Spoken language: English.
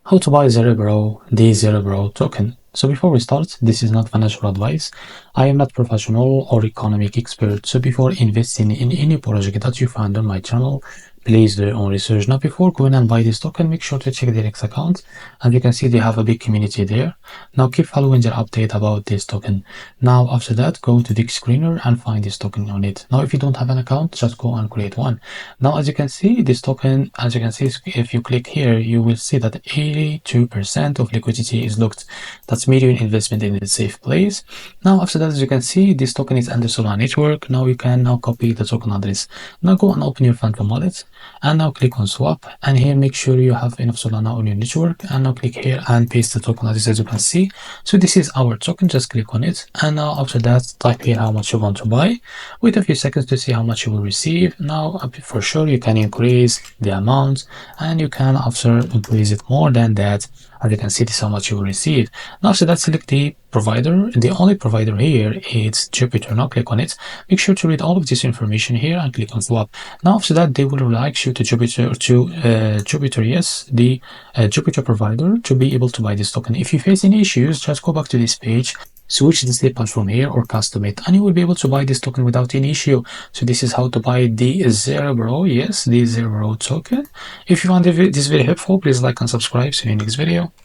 How to buy Zerebro, the Zerebro token. So before we start, this is not financial advice. I am not professional or economic expert. So before investing in any project that you find on my channel, please do your own research. Now before going and buy this token, make sure to check their X account. And you can see they have a big community there. Now keep following their update about this token. Now after that, go to the screener and find this token on it. Now if you don't have an account, just go and create one. Now as you can see, this token, as you can see, if you click here, you will see that 82% of liquidity is locked. That's median investment in a safe place. Now after that, as you can see, this token is under Solana network. Now you can now copy the token address. Now go and open your Phantom wallet and now click on swap, and here make sure you have enough Solana on your network, and now click here and paste the token address as you can see. So this is our token, just click on it, and now after that type here how much you want to buy. Wait a few seconds to see how much you will receive. Now for sure you can increase the amount, and you can after increase it more than that. As you can see, this is how much you will receive. Now after that, select the provider. The only provider here is Jupiter. Now click on it. Make sure to read all of this information here and click on swap. Now after that, they will redirect you to Jupiter, yes, the Jupiter provider, to be able to buy this token. If you face any issues, just go back to this page, switch the slippage from here or custom it, and you will be able to buy this token without any issue. So this is how to buy the Zerebro, yes, the Zerebro token. If you found this video helpful, please like and subscribe. See you in the next video.